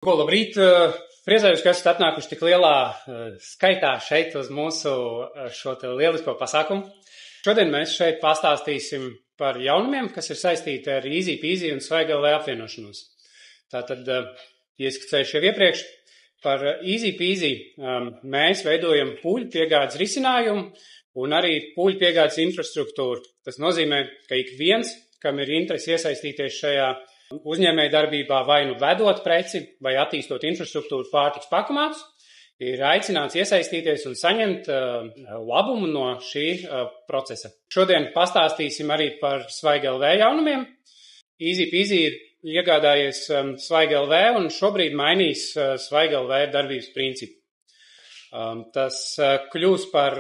Labrīt! Priecājos, ka esat atnākuši tik lielā skaitā šeit uz mūsu šo te lielisko pasākumu. Šodien mēs šeit pastāstīsim par jaunumiem, kas ir saistīti ar Easy Peasy un Svaigl.LV apvienošanos. Tātad, ieskicējuši jau iepriekš, par Easy Peasy mēs veidojam pūļu piegādes risinājumu un arī pūļu piegādes infrastruktūru. Tas nozīmē, ka ik viens, kam ir interesi iesaistīties šajā uzņēmēju darbībā vai nu vedot preci vai attīstot infrastruktūru pārtiks pakamātus, ir aicināts iesaistīties un saņemt labumu no šī procesa. Šodien pastāstīsim arī par Svaigl.LV jaunumiem. Easy Peasy ir iegādājies Svaigl.LV un šobrīd mainīs Svaigl.LV darbības principu. Tas kļūs par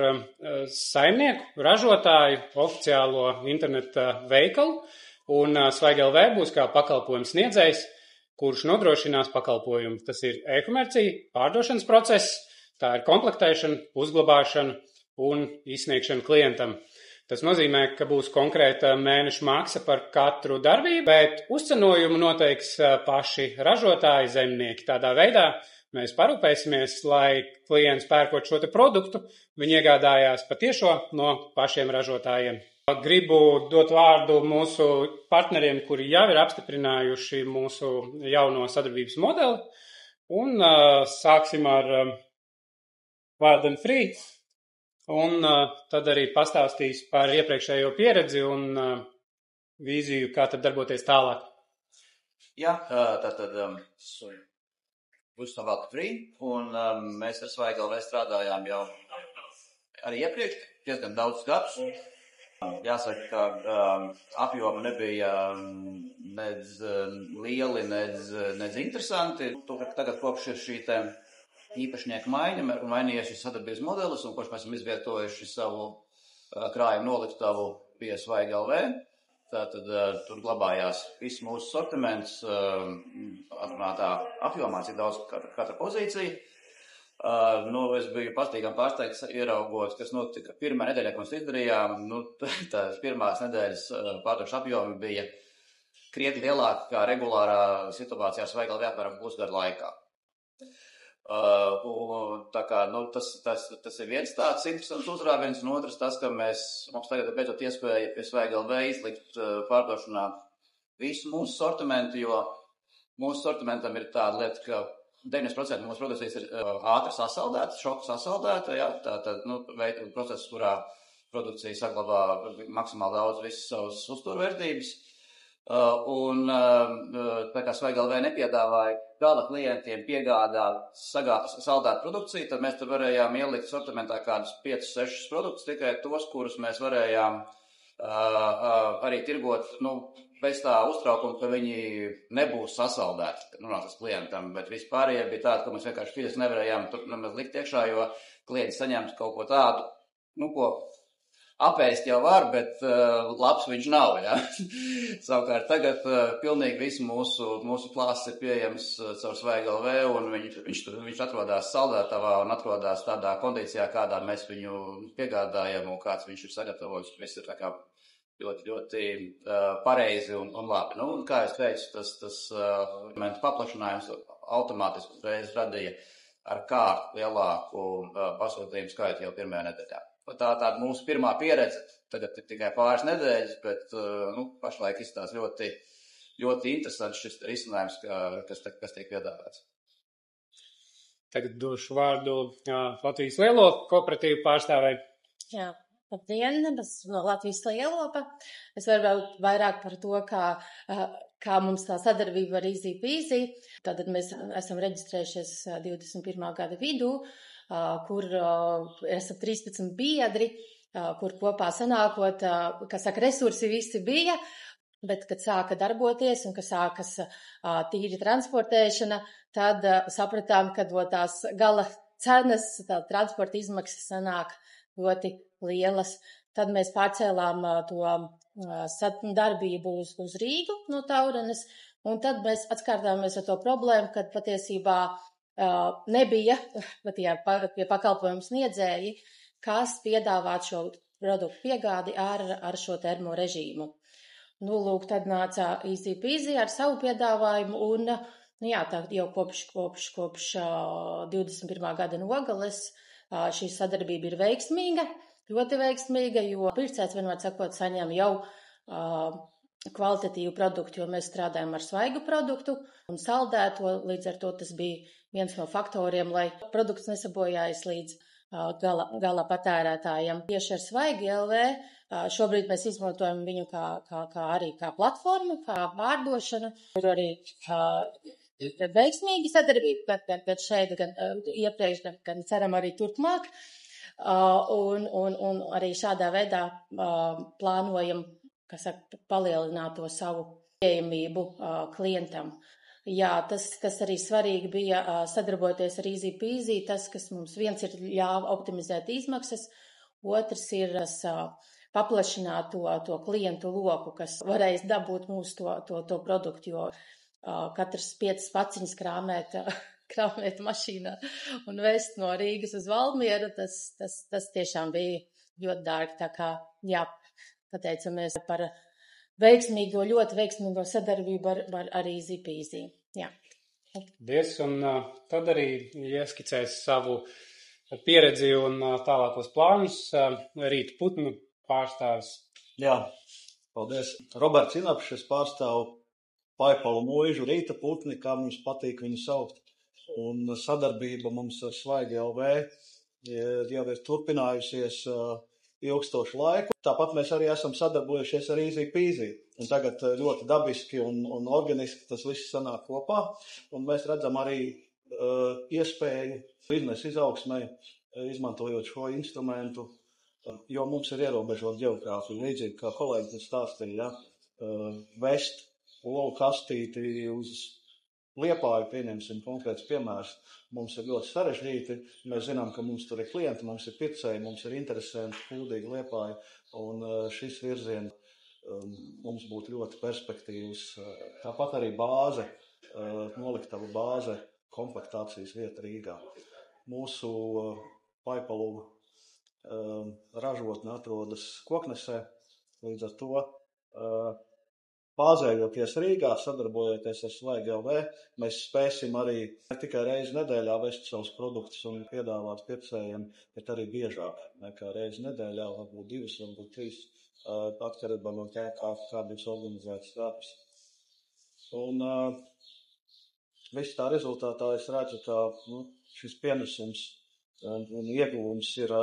saimnieku, ražotāju, oficiālo interneta veikalu, un Svaigl.LV būs kā pakalpojums sniedzējs, kurš nodrošinās pakalpojumu. Tas ir e-komercija, pārdošanas process, tā ir komplektēšana, uzglabāšana un izsniegšana klientam. Tas nozīmē, ka būs konkrēta mēneša maksa par katru darbību, bet uzcenojumu noteiks paši ražotāji, zemnieki. Tādā veidā mēs parūpēsimies, lai klients pērkot šo te produktu, viņi iegādājās patiešo no pašiem ražotājiem. Gribu dot vārdu mūsu partneriem, kuri jau ir apstiprinājuši mūsu jauno sadarbības modeli, un sāksim ar Wild and Free, un tad arī pastāstīs par iepriekšējo pieredzi un vīziju, kā tad darboties tālāk. Jā, tātad būs no Wild and Free, un mēs ar Svaigl.LV strādājām jau arī iepriekš, diezgan daudz gadus. Jāsaka, ka apjoma nebija nedz lieli, nedz interesanti. Tagad kopš ir šī te īpašnieka maiņa, mainījies šis sadarbības modelis, un kopš mēs esam izvietojuši savu krājumu noliktavu pie Svaigl.LV. Tātad tur glabājās viss mūsu sortiments, atrunātā apjomā, cik daudz katra pozīcija. Es biju patīkami pārsteigts, ieraugot, kas notika pirmā nedēļā, ko mēs izdarījām. Tās pirmās nedēļas pārdošanas apjomi bija krietni lielāki kā regulārā situācijā Svaigl.LV apmēram pusgadu laikā. Tā kā, tas ir viens tāds interesants uzrāviens, un otrs tas, ka mums tagad ir beidzot iespēja pie Svaigl.LV izlikt pārdošanā visu mūsu sortimentu, jo mūsu sortimentam ir tāda lieta, ka 90% mūsu produkcijas ir ātri sasaldēta, šoku sasaldēta, jā, tātad, process, kurā produkcija saglabā maksimāli daudz visas savas uzturvērtības. Un tā kā Svaigl.LV nepiedāvāja gala klientiem piegādāt saldētu produkciju, tad mēs tur varējām ielikt sortimentā kādus 5-6 produktus, tikai tos, kurus mēs varējām arī tirgot, bez tā uztraukuma, ka viņi nebūs sasaldēti, tas klientam, bet vispārējie bija tādi, ka mēs vienkārši fiziski nevarējām tur nemaz likt iekšā, jo klienti saņems kaut ko tādu, ko apēst jau var, bet labs viņš nav, jā. Savukārt tagad pilnīgi visu mūsu klāsts ir pieejams caur Svaigl.LV, un viņš atrodas saldētavā un atrodas tādā kondīcijā, kādā mēs viņu piegādājam un kāds viņš ir sagatavojis. Viss ir tā kā ļoti pareizi un labi. Kā es teicu, tas paplašinājums automātiski uzreiz radīja ar kārtu lielāku pasūtījumu skaitu jau pirmajā nedēļā. Tā mūsu pirmā pieredze, tagad ir tikai pāris nedēļas, bet pašlaik izstās ļoti, ļoti interesants šis risinājums, kas tiek piedāvāts. Tagad došu vārdu Latvijas Lielo kooperatīvu pārstāvei. Jā. Labdien, es no Latvijas Lielopa. Es varu vairāk par to, kā mums tā sadarbība ar Easy Peasy. Tātad mēs esam reģistrējušies 21. gada vidū, kur esam 13 biedri, kur kopā sanākot, resursi visi bija, bet, kad sāka darboties un kad sākas tīri transportēšana, tad sapratām, ka tās gala cenas, tā transporta izmaksas sanāk ļoti lielas. Tad mēs pārcēlām to darbību uz Rīgu no Taurenes, un tad mēs atskārtāmies ar to problēmu, kad patiesībā nebija pie pakalpojumu sniedzēji, kas piedāvāt šo produktu piegādi ar šo termorežīmu. Tad nāca Easy Peasy ar savu piedāvājumu, un Jā, tā jau kopš 21. gada nogales šī sadarbība ir veiksmīga, ļoti veiksmīga, jo pircējs vienmēr sakot saņem jau kvalitatīvu produktu, jo mēs strādājam ar svaigu produktu un saldēto, līdz ar to tas bija viens no faktoriem, lai produkts nesabojājas līdz gala patērētājiem. Tieši ar Svaigi LV šobrīd mēs izmantojam viņu kā platformu, kā pārdošanu. Ir arī veiksmīgi sadarbība, gan šeit, gan iepriekš, gan ceram arī turpmāk. Un arī šādā veidā plānojam, palielināt to savu pieejamību klientam. Jā, tas arī svarīgi bija sadarboties ar Easy Peasy, tas, kas mums viens ir ļāva optimizēt izmaksas, otrs ir paplašināt to klientu loku, kas varēs dabūt mūsu to produktu, jo katrs 5 paciņas krāmēt mašīnā un vest no Rīgas uz Valmieru, tas tiešām bija ļoti dārgi, tā kā, jā, pateicamies par ļoti veiksmīgo sadarbību ar Easy Peasy. Jā. Paldies, un tad arī ieskicēs savu pieredzi un tālākos plānus Rīta Putnu pārstāvis. Jā, paldies. Roberts Inapšs, es pārstāvu Paipalu mūžu Rīta Putni, kā mums patīk viņu saukt. Un sadarbība mums ar Svaigi LV jau ir turpinājusies ilgstošu laiku. Tāpat mēs arī esam sadarbojušies ar Easy Peasy. Un tagad ļoti dabiski un organiski tas viss sanāk kopā. Un mēs redzam arī iespēju biznesa izaugsmai, izmantojot šo instrumentu, jo mums ir ierobežota ģeogrāfija. Līdzīgi kā kolēģis stāstīja, vest lovu kastīti uz Liepāju, pieņemsim konkrēts piemērs, mums ir ļoti sarežģīti. Mēs zinām, ka mums tur ir klienti, mums ir pircēji, mums ir interesanti, pildīgi Liepāja, un šis virziens mums būtu ļoti perspektīvs. Tāpat arī bāze, noliktava bāze, komplektācijas vieta Rīgā. Mūsu Paipalu ražotne atrodas Koknesē, līdz ar to bāzējoties Rīgā, sadarbojoties ar Svaigi LV, mēs spēsim arī ne tikai reizi nedēļā vest savus produktus un piedāvāt pircējiem, bet arī biežāk nekā reizi nedēļā, varbūt 2, varbūt 3, atkarībā no kāda ir organizētas darbs. Un viss tā rezultātā es redzu, ka šis pienesums un ieguvums ir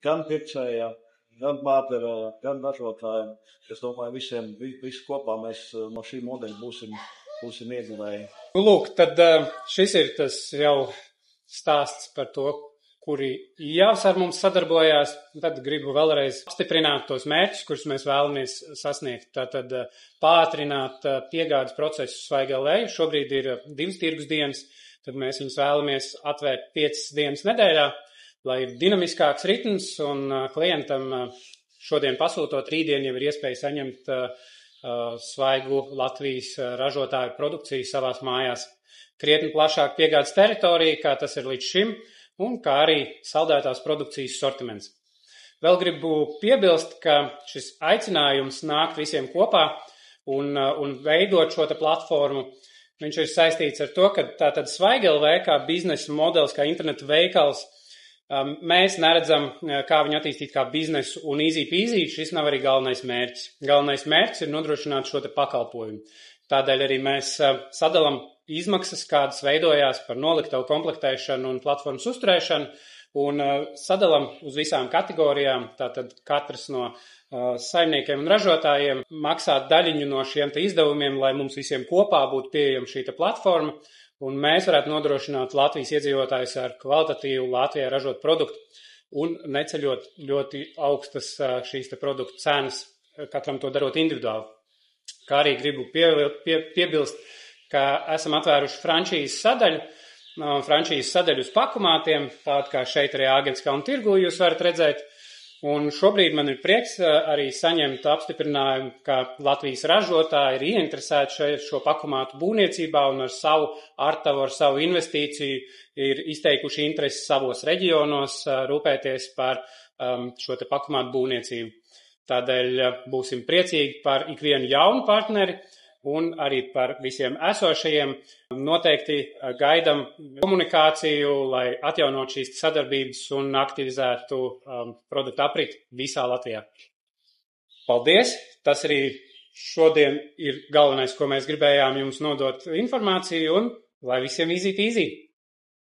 gan pircējā, gan bārderā, gan ražotājiem. Es domāju, visi kopā mēs no šī modeļa būsim ieguvēji. Lūk, tad šis ir tas jau stāsts par to, kuri jau ar mums sadarbojās. Tad gribu vēlreiz apstiprināt tos mērķus, kurus mēs vēlamies sasniegt. Tātad pātrināt piegādes procesu Svaigi LV. Šobrīd ir 2 tirgus dienas, tad mēs viņus vēlamies atvērt 5 dienas nedēļā, lai ir dinamiskāks ritms un klientam šodien pasūtot, rītdien jau ir iespēja saņemt svaigu Latvijas ražotāju produkciju savās mājās. Krietni plašāk piegādes teritorija, kā tas ir līdz šim, un kā arī saldētās produkcijas sortiments. Vēl gribu piebilst, ka šis aicinājums nākt visiem kopā un veidot šo te platformu, viņš ir saistīts ar to, ka tātad Svaigi LV kā biznesa modelis, kā interneta veikals, mēs neredzam, kā viņu attīstīt kā biznesu, un Easy Peasy šis nav arī galvenais mērķis. Galvenais mērķis ir nodrošināt šo te pakalpojumu. Tādēļ arī mēs sadalam izmaksas, kādas veidojās par noliktavu komplektēšanu un platformas uzturēšanu, un sadalam uz visām kategorijām. Tātad katrs no saimniekiem un ražotājiem maksā daļiņu no šiem te izdevumiem, lai mums visiem kopā būtu pieejama šī te platforma, un mēs varētu nodrošināt Latvijas iedzīvotājus ar kvalitatīvu Latvijā ražot produktu un neceļot ļoti augstas šīs te produktu cenas, katram to darot individuāli. Kā arī gribu piebilst, ka esam atvēruši franšīzes sadaļu, franšīzes sadaļu uz pakumātiem, tādu kā šeit arī Āgenskalna tirgū jūs varat redzēt. Un šobrīd man ir prieks arī saņemt apstiprinājumu, ka Latvijas ražotāji ir ieinteresēti šo pakumātu būvniecībā un ar savu investīciju ir izteikuši interesi savos reģionos rūpēties par šo te pakumātu būvniecību. Tādēļ būsim priecīgi par ikvienu jaunu partneri un arī par visiem esošajiem. Noteikti gaidam komunikāciju, lai atjaunot šīs sadarbības un aktivizētu produktu apriti visā Latvijā. Paldies! Tas arī šodien ir galvenais, ko mēs gribējām jums nodot informāciju, un lai visiem easy peasy!